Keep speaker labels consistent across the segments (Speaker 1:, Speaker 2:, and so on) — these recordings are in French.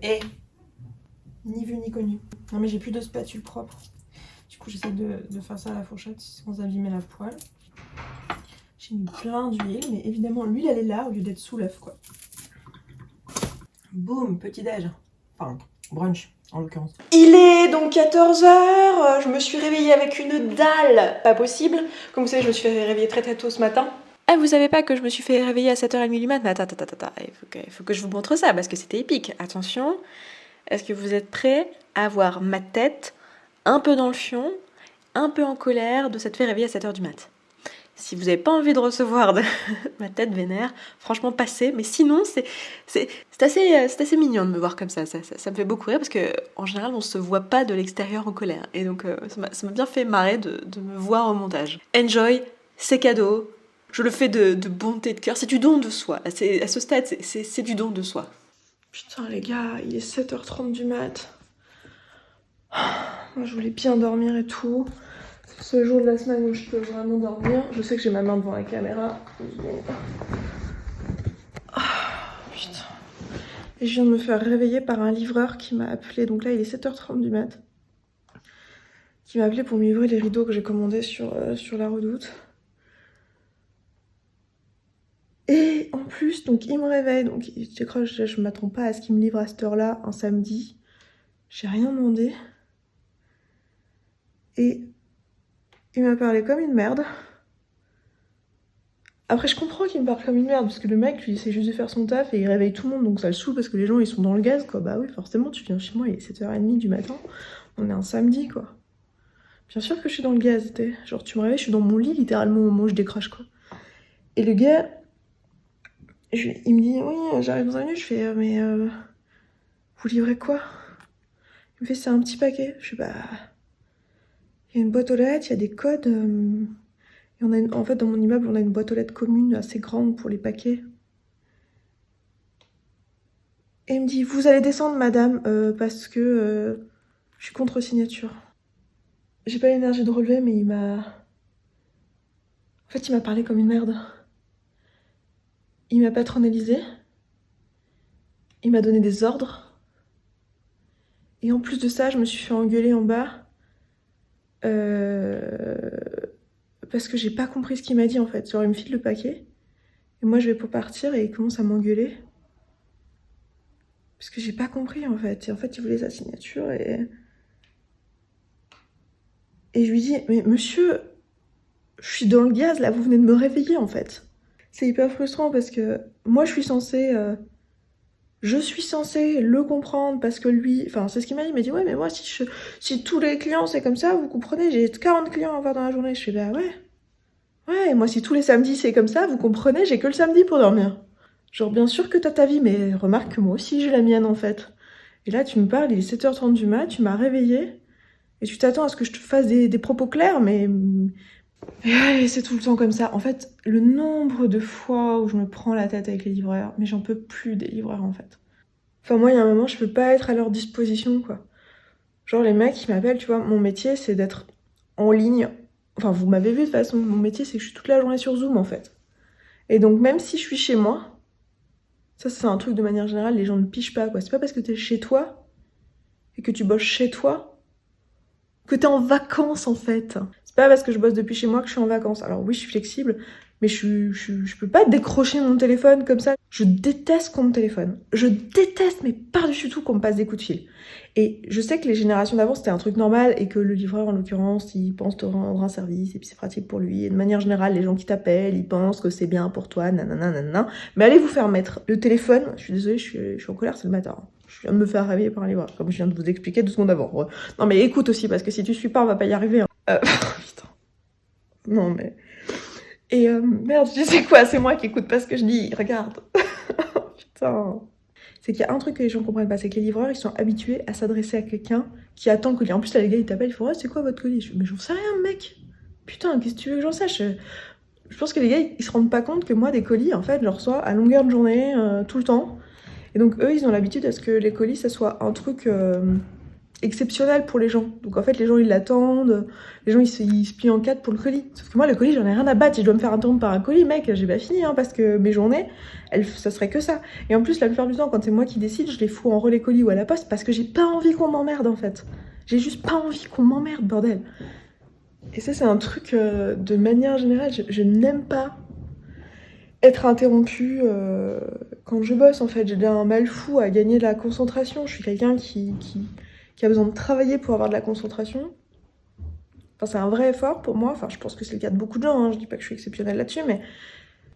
Speaker 1: Et ni vu ni connu. Non mais j'ai plus de spatule propre. Du coup j'essaie de faire ça à la fourchette sans abîmer la poêle. J'ai mis plein d'huile, mais évidemment l'huile elle est là au lieu d'être sous l'œuf quoi. Boum, petit déj. Enfin, brunch en l'occurrence. Il est donc 14 h, je me suis réveillée avec une dalle, pas possible. Comme vous savez, je me suis fait réveiller très tôt ce matin. Ah, vous savez pas que je me suis fait réveiller à 7h30 du matin? Attends, il faut que je vous montre ça parce que c'était épique. Attention, est-ce que vous êtes prêts à voir ma tête un peu dans le fion, un peu en colère de s'être fait réveiller à 7h du mat? Si vous n'avez pas envie de recevoir ma tête vénère, franchement passez. Mais sinon, c'est assez mignon de me voir comme ça. Ça me fait beaucoup rire parce qu'en général, on se voit pas de l'extérieur en colère. Et donc, ça m'a bien fait marrer de me voir au montage. Enjoy, c'est cadeau. Je le fais de bonté de cœur. C'est du don de soi. À ce stade, c'est du don de soi. Putain, les gars, il est 7h30 du mat. Moi, je voulais bien dormir et tout. C'est le jour de la semaine où je peux vraiment dormir. Je sais que j'ai ma main devant la caméra. Putain. Et je viens de me faire réveiller par un livreur qui m'a appelé. Donc là, il est 7h30 du mat. Qui m'a appelé pour me livrer les rideaux que j'ai commandés sur la Redoute. Et en plus, donc il me réveille. Donc je m'attends pas à ce qu'il me livre à cette heure-là, un samedi. J'ai rien demandé. Et il m'a parlé comme une merde. Après, je comprends qu'il me parle comme une merde, parce que le mec, lui, essaie juste de faire son taf et il réveille tout le monde, donc ça le saoule parce que les gens, ils sont dans le gaz, quoi. Bah oui, forcément, tu viens chez moi, il est 7h30 du matin, on est un samedi, quoi. Bien sûr que je suis dans le gaz, t'es. Genre, tu me réveilles, je suis dans mon lit, littéralement, au moment où je décroche, quoi. Et le gars, il me dit, oui, j'arrive dans un minute, je fais, mais vous livrez quoi? Il me fait, c'est un petit paquet. Je fais, bah, il y a une boîte aux lettres, il y a des codes... Et en fait, dans mon immeuble, on a une boîte aux lettres commune assez grande pour les paquets. Et il me dit, vous allez descendre, madame, parce que je suis contre signature. J'ai pas l'énergie de relever, mais il m'a... En fait, il m'a parlé comme une merde. Il m'a patronalisé. Il m'a donné des ordres. Et en plus de ça, je me suis fait engueuler en bas. Parce que j'ai pas compris ce qu'il m'a dit, en fait. Genre, il me file le paquet. Et moi, je vais pour partir et il commence à m'engueuler. Parce que j'ai pas compris, en fait. Et en fait, il voulait sa signature et... Et je lui dis, mais monsieur, je suis dans le gaz, là, vous venez de me réveiller, en fait. C'est hyper frustrant parce que moi, je suis censée le comprendre parce que lui... Enfin, c'est ce qu'il m'a dit. Il m'a dit, ouais, mais moi, si tous les clients, c'est comme ça, vous comprenez, j'ai 40 clients à voir dans la journée. Je fais, bah ouais. Ouais, moi, si tous les samedis, c'est comme ça, vous comprenez, j'ai que le samedi pour dormir. Genre, bien sûr que t'as ta vie, mais remarque que moi aussi, j'ai la mienne, en fait. Et là, tu me parles, il est 7h30 du mat, tu m'as réveillée. Et tu t'attends à ce que je te fasse des propos clairs, mais... Et c'est tout le temps comme ça. En fait, le nombre de fois où je me prends la tête avec les livreurs, mais j'en peux plus des livreurs, en fait. Enfin, moi, il y a un moment, je peux pas être à leur disposition, quoi. Genre, les mecs qui m'appellent, tu vois, mon métier, c'est d'être en ligne. Enfin, vous m'avez vu de toute façon, mon métier, c'est que je suis toute la journée sur Zoom, en fait. Et donc, même si je suis chez moi, ça, c'est un truc de manière générale, les gens ne pichent pas, quoi. C'est pas parce que t'es chez toi et que tu bosses chez toi que t'es en vacances, en fait. C'est pas parce que je bosse depuis chez moi que je suis en vacances. Alors oui, je suis flexible, mais je peux pas décrocher mon téléphone comme ça. Je déteste qu'on me téléphone. Je déteste, mais par-dessus tout, qu'on me passe des coups de fil. Et je sais que les générations d'avant, c'était un truc normal et que le livreur, en l'occurrence, il pense te rendre un service et puis c'est pratique pour lui. Et de manière générale, les gens qui t'appellent, ils pensent que c'est bien pour toi, nanana, nanana. Mais allez vous faire mettre le téléphone. Je suis désolée, je suis en colère, c'est le matin. Je viens de me faire réveiller par un livreur, comme je viens de vous expliquer 2 secondes avant. Ouais. Non mais écoute aussi, parce que si tu suis pas, on va pas y arriver. Hein. Putain. Non mais... Et merde, tu sais quoi, c'est moi qui écoute pas ce que je dis, regarde. Putain. C'est qu'il y a un truc que les gens comprennent pas, c'est que les livreurs, ils sont habitués à s'adresser à quelqu'un qui attend le colis. En plus, là, les gars, ils t'appellent, ils font « Ouais, c'est quoi votre colis ?» Je fais « Mais j'en sais rien, mec. Putain, qu'est-ce que tu veux que j'en sache ?» Je pense que les gars, ils se rendent pas compte que moi, des colis, en fait, je reçois à longueur de journée, tout le temps. Et donc, eux, ils ont l'habitude à ce que les colis, ça soit un truc exceptionnel pour les gens. Donc en fait, les gens ils l'attendent, les gens ils se plient en quatre pour le colis. Sauf que moi, le colis, j'en ai rien à battre. Si je dois me faire interrompre par un colis, mec, j'ai pas fini, hein, parce que mes journées, ça serait que ça. Et en plus, la plupart du temps, quand c'est moi qui décide, je les fous en relais colis ou à la poste parce que j'ai pas envie qu'on m'emmerde en fait. J'ai juste pas envie qu'on m'emmerde, bordel. Et ça, c'est un truc de manière générale, je n'aime pas être interrompue quand je bosse en fait. J'ai un mal fou à gagner de la concentration. Je suis quelqu'un qui a besoin de travailler pour avoir de la concentration. Enfin, c'est un vrai effort pour moi. Enfin, je pense que c'est le cas de beaucoup de gens. Hein. Je dis pas que je suis exceptionnelle là-dessus, mais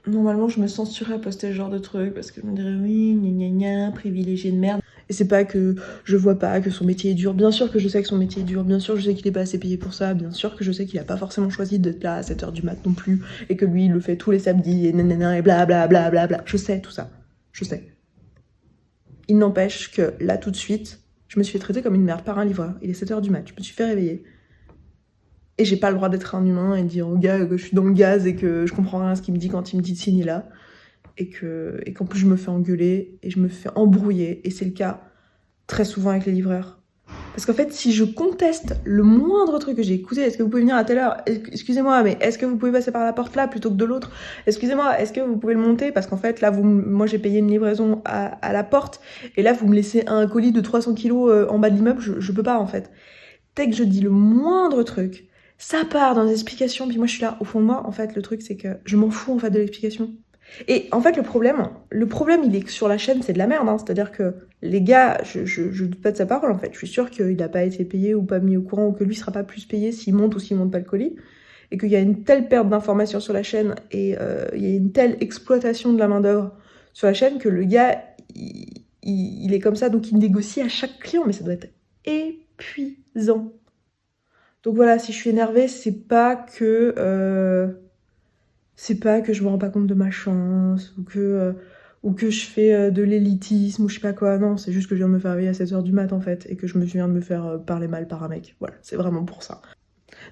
Speaker 1: normalement, je me censurerais à poster ce genre de trucs parce que je me dirais oui, gna gna gna, privilégié de merde. Et c'est pas que je vois pas que son métier est dur. Bien sûr que je sais que son métier est dur. Bien sûr que je sais qu'il est pas assez payé pour ça. Bien sûr que je sais qu'il a pas forcément choisi d'être là à 7h du mat non plus. Et que lui, il le fait tous les samedis et nanana et blablabla. Bla bla bla. Je sais tout ça. Je sais. Il n'empêche que là, tout de suite, je me suis fait traiter comme une merde par un livreur. Il est 7h du mat. Je me suis fait réveiller. Et j'ai pas le droit d'être un humain et de dire au gars que je suis dans le gaz et que je comprends rien à ce qu'il me dit quand il me dit de signer là. Et qu'en plus je me fais engueuler et je me fais embrouiller. Et c'est le cas très souvent avec les livreurs. Parce qu'en fait, si je conteste le moindre truc que j'ai écouté, est-ce que vous pouvez venir à telle heure? Excusez-moi, mais est-ce que vous pouvez passer par la porte là plutôt que de l'autre? Excusez-moi, est-ce que vous pouvez le monter? Parce qu'en fait, là, moi j'ai payé une livraison à la porte et là, vous me laissez un colis de 300 kilos en bas de l'immeuble, je peux pas en fait. Dès que je dis le moindre truc, ça part dans des explications, puis moi je suis là, au fond de moi, en fait, le truc c'est que je m'en fous en fait de l'explication. Et en fait, le problème, il est que sur la chaîne, c'est de la merde, hein. C'est-à-dire que les gars, je doute pas de sa parole en fait, je suis sûre qu'il n'a pas été payé ou pas mis au courant, ou que lui sera pas plus payé s'il monte ou s'il monte pas le colis, et qu'il y a une telle perte d'informations sur la chaîne, et il y a une telle exploitation de la main-d'œuvre sur la chaîne que le gars, il est comme ça, donc il négocie à chaque client, mais ça doit être épuisant. Donc voilà, si je suis énervée, c'est pas que je me rends pas compte de ma chance ou que je fais de l'élitisme ou je sais pas quoi. Non, c'est juste que je viens de me faire réveiller à 7h du mat en fait et que je me viens de me faire parler mal par un mec. Voilà, c'est vraiment pour ça.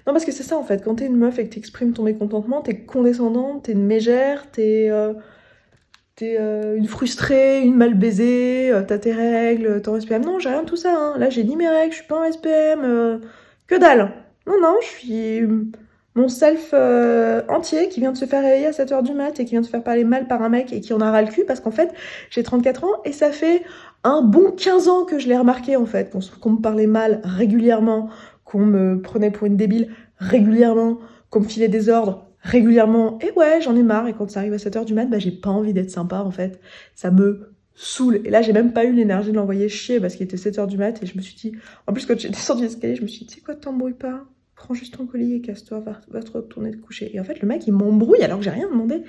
Speaker 1: Non, parce que c'est ça en fait, quand t'es une meuf et que t'exprimes ton mécontentement, t'es condescendante, t'es une mégère, t'es une frustrée, une mal baisée, t'as tes règles, t'es en SPM. Non, j'ai rien de tout ça, hein. Là, j'ai ni mes règles, je suis pas en SPM, que dalle. Non, non, je suis mon self entier qui vient de se faire réveiller à 7h du mat et qui vient de se faire parler mal par un mec et qui en a ras le cul parce qu'en fait, j'ai 34 ans et ça fait un bon 15 ans que je l'ai remarqué en fait, qu'on me parlait mal régulièrement, qu'on me prenait pour une débile régulièrement, qu'on me filait des ordres régulièrement. Et ouais, j'en ai marre. Et quand ça arrive à 7h du mat, bah, j'ai pas envie d'être sympa en fait. Ça me saoule. Et là, j'ai même pas eu l'énergie de l'envoyer chier parce qu'il était 7h du mat. Et je me suis dit, en plus, quand j'ai descendu l'escalier, je me suis dit, tu sais quoi, t'embrouilles pas. Prends juste ton colis et casse-toi, va te retourner te coucher. Et en fait, le mec, il m'embrouille alors que j'ai rien demandé.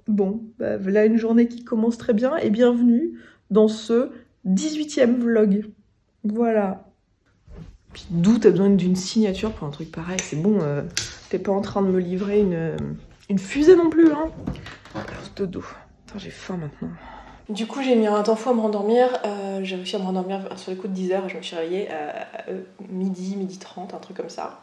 Speaker 1: Bon, bah, voilà une journée qui commence très bien. Et bienvenue dans ce 18e vlog. Voilà. Puis d'où t'as besoin d'une signature pour un truc pareil? C'est bon, t'es pas en train de me livrer une fusée non plus, hein. Alors, dodo. Attends, j'ai faim maintenant. Du coup, j'ai mis un temps fou à me rendormir. J'ai réussi à me rendormir sur les coups de 10h. Je me suis réveillée à midi 30, un truc comme ça.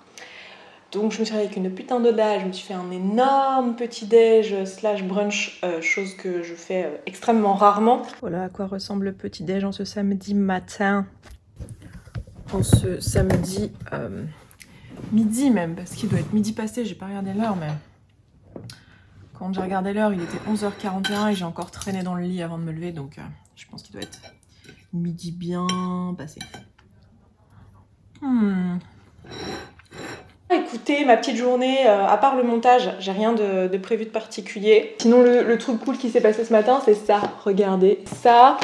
Speaker 1: Donc, je me suis réveillée avec une putain d'audace. Je me suis fait un énorme petit-déj / brunch, chose que je fais extrêmement rarement. Voilà à quoi ressemble le petit-déj en ce samedi matin. En ce samedi midi même, parce qu'il doit être midi passé, j'ai pas regardé l'heure, mais quand j'ai regardé l'heure, il était 11h41 et j'ai encore traîné dans le lit avant de me lever, donc je pense qu'il doit être midi bien passé. Écoutez, ma petite journée, à part le montage, j'ai rien de prévu de particulier. Sinon, le truc cool qui s'est passé ce matin, c'est ça. Regardez ça.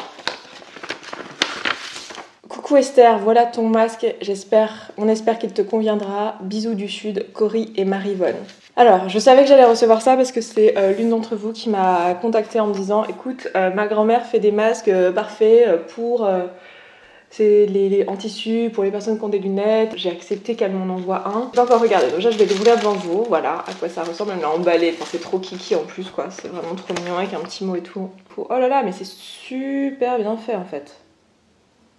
Speaker 1: Coucou Esther, voilà ton masque, on espère qu'il te conviendra. Bisous du Sud, Cory et Marivonne. Alors, je savais que j'allais recevoir ça parce que c'est l'une d'entre vous qui m'a contactée en me disant écoute, ma grand-mère fait des masques parfaits pour c'est en tissu pour les personnes qui ont des lunettes. J'ai accepté qu'elle m'en envoie un. J'ai pas encore regardé, donc déjà je vais l'ouvrir devant vous, voilà à quoi ça ressemble. Elle me l'a emballé, enfin, c'est trop kiki en plus quoi, c'est vraiment trop mignon avec un petit mot et tout. Oh là là, mais c'est super bien fait en fait.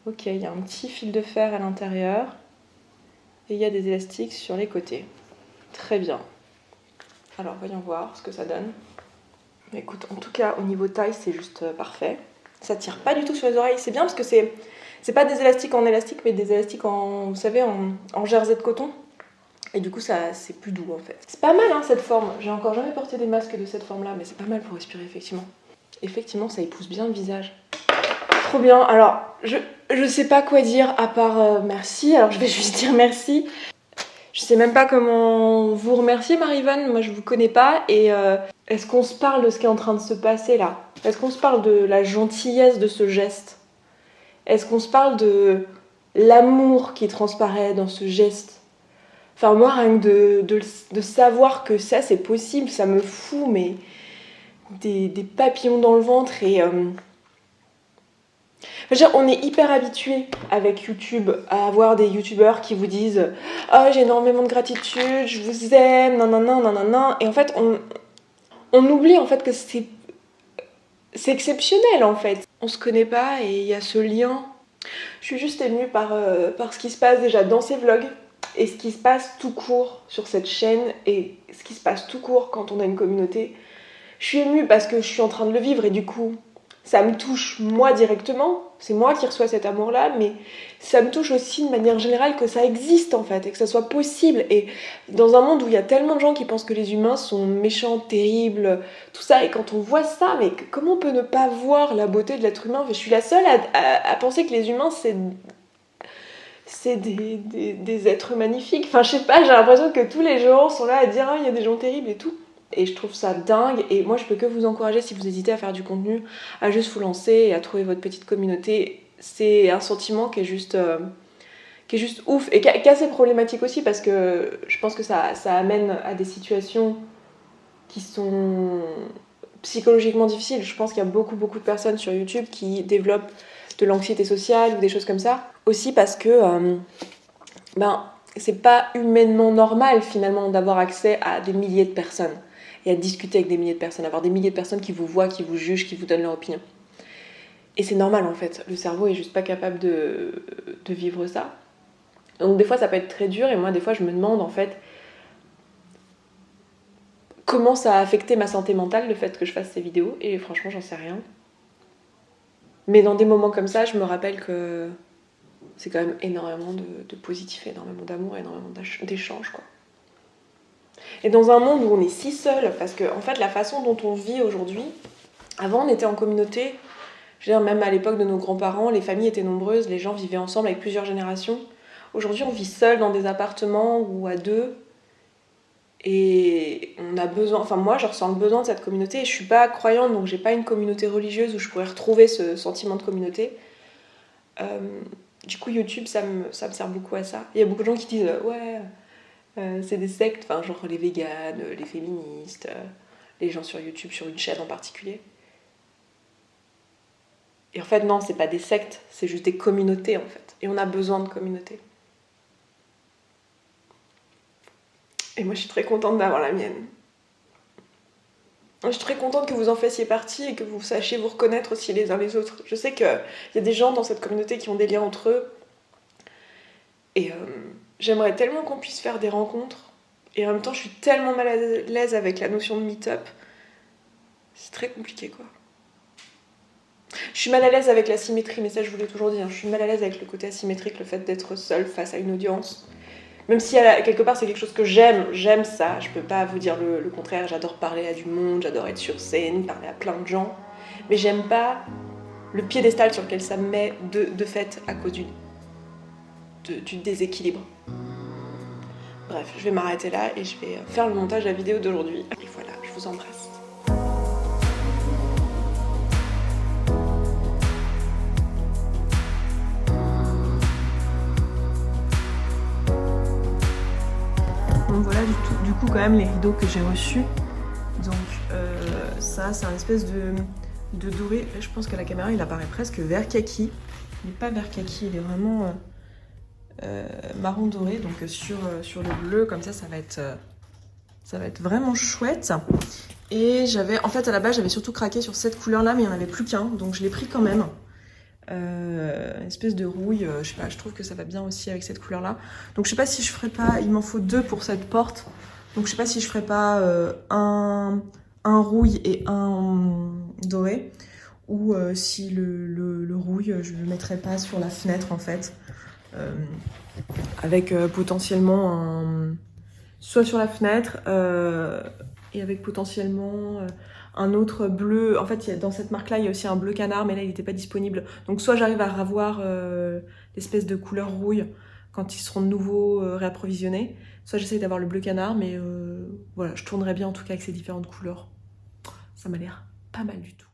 Speaker 1: Ok, il y a un petit fil de fer à l'intérieur et il y a des élastiques sur les côtés. Très bien. Alors voyons voir ce que ça donne. Écoute, en tout cas au niveau taille c'est juste parfait. Ça tire pas du tout sur les oreilles, c'est bien parce que c'est
Speaker 2: C'est pas des élastiques en élastique, mais des élastiques en, vous savez, en jersey de coton. Et du coup, ça, c'est plus doux en fait. C'est pas mal hein, cette forme. J'ai encore jamais porté des masques de cette forme-là, mais c'est pas mal pour respirer effectivement. Effectivement, ça épouse bien le visage. Trop bien. Alors, je sais pas quoi dire à part merci. Alors, je vais juste dire merci. Je sais même pas comment vous remercier, Marie-Vanne. Moi, je vous connais pas. Et est-ce qu'on se parle de ce qui est en train de se passer là? Est-ce qu'on se parle de la gentillesse de ce geste? Est-ce qu'on se parle de l'amour qui transparaît dans ce geste? Enfin, moi, rien que de savoir que ça, c'est possible, ça me fout, mais des papillons dans le ventre. Et on est hyper habitué avec YouTube à avoir des youtubeurs qui vous disent « Oh, j'ai énormément de gratitude, je vous aime, nanana, nanana. » Et en fait, on oublie en fait que c'est exceptionnel en fait. On se connaît pas et il y a ce lien. Je suis juste émue par ce qui se passe déjà dans ces vlogs et ce qui se passe tout court sur cette chaîne et ce qui se passe tout court quand on a une communauté. Je suis émue parce que je suis en train de le vivre et du coup, ça me touche moi directement. C'est moi qui reçois cet amour-là, mais ça me touche aussi de manière générale que ça existe en fait et que ça soit possible. Et dans un monde où il y a tellement de gens qui pensent que les humains sont méchants, terribles, tout ça, et quand on voit ça, mais comment on peut ne pas voir la beauté de l'être humain? Je suis la seule à penser que les humains, c'est des êtres magnifiques. Enfin, je sais pas, j'ai l'impression que tous les gens sont là à dire « Ah, il y a des gens terribles et tout ». Et je trouve ça dingue, et moi je peux que vous encourager si vous hésitez à faire du contenu, à juste vous lancer et à trouver votre petite communauté. C'est un sentiment qui est juste ouf, et qui est assez problématique aussi, parce que je pense que ça amène à des situations qui sont psychologiquement difficiles. Je pense qu'il y a beaucoup de personnes sur YouTube qui développent de l'anxiété sociale ou des choses comme ça. Aussi parce que c'est pas humainement normal finalement d'avoir accès à des milliers de personnes et à discuter avec des milliers de personnes, avoir des milliers de personnes qui vous voient, qui vous jugent, qui vous donnent leur opinion. Et c'est normal en fait, le cerveau est juste pas capable de vivre ça. Donc des fois ça peut être très dur, et moi des fois je me demande en fait comment ça a affecté ma santé mentale, le fait que je fasse ces vidéos, et franchement j'en sais rien. Mais dans des moments comme ça, je me rappelle que c'est quand même énormément de positif, énormément d'amour, énormément d'échanges, quoi. Et dans un monde où on est si seul, parce que en fait la façon dont on vit aujourd'hui, avant on était en communauté, je veux dire même à l'époque de nos grands-parents, les familles étaient nombreuses, les gens vivaient ensemble avec plusieurs générations. Aujourd'hui on vit seul dans des appartements ou à deux, et on a besoin, enfin moi je ressens le besoin de cette communauté, et je suis pas croyante donc j'ai pas une communauté religieuse où je pourrais retrouver ce sentiment de communauté. Du coup YouTube ça me sert beaucoup à ça. Il y a beaucoup de gens qui disent c'est des sectes, enfin genre les véganes, les féministes, les gens sur YouTube, sur une chaîne en particulier. Et en fait non, c'est pas des sectes, c'est juste des communautés en fait. Et on a besoin de communautés. Et moi je suis très contente d'avoir la mienne. Je suis très contente que vous en fassiez partie et que vous sachiez vous reconnaître aussi les uns les autres. Je sais qu'il y a des gens dans cette communauté qui ont des liens entre eux. Et j'aimerais tellement qu'on puisse faire des rencontres. Et en même temps, je suis tellement mal à l'aise avec la notion de meet-up. C'est très compliqué, quoi. Je suis mal à l'aise avec la symétrie, mais ça, je vous l'ai toujours dit. Je suis mal à l'aise avec le côté asymétrique, le fait d'être seule face à une audience. Même si quelque part, c'est quelque chose que j'aime ça. Je peux pas vous dire le contraire. J'adore parler à du monde, j'adore être sur scène, parler à plein de gens. Mais j'aime pas le piédestal sur lequel ça me met de fait à cause du déséquilibre. Bref, je vais m'arrêter là et je vais faire le montage de la vidéo d'aujourd'hui. Et voilà, je vous embrasse. Donc voilà du coup quand même les rideaux que j'ai reçus. Donc ça c'est un espèce de doré. Je pense qu'à la caméra il apparaît presque vert kaki. Il n'est pas vert kaki, il est vraiment marron doré. Donc sur le bleu comme ça va être vraiment chouette. Et en fait à la base j'avais surtout craqué sur cette couleur là, mais il n'y en avait plus qu'un, donc je l'ai pris quand même. Une espèce de rouille, je sais pas, je trouve que ça va bien aussi avec cette couleur là. Donc je sais pas si je ferais pas, il m'en faut 2 pour cette porte, donc je sais pas si je ferais pas un rouille et un doré,
Speaker 1: ou si le rouille, je le mettrais pas sur la fenêtre en fait. Avec potentiellement soit sur la fenêtre et avec potentiellement un autre bleu. En fait, dans cette marque-là, il y a aussi un bleu canard, mais là, il n'était pas disponible. Donc, soit j'arrive à revoir l'espèce de couleur rouille quand ils seront de nouveau réapprovisionnés, soit j'essaie d'avoir le bleu canard, mais voilà, je tournerais bien en tout cas avec ces différentes couleurs. Ça m'a l'air pas mal du tout.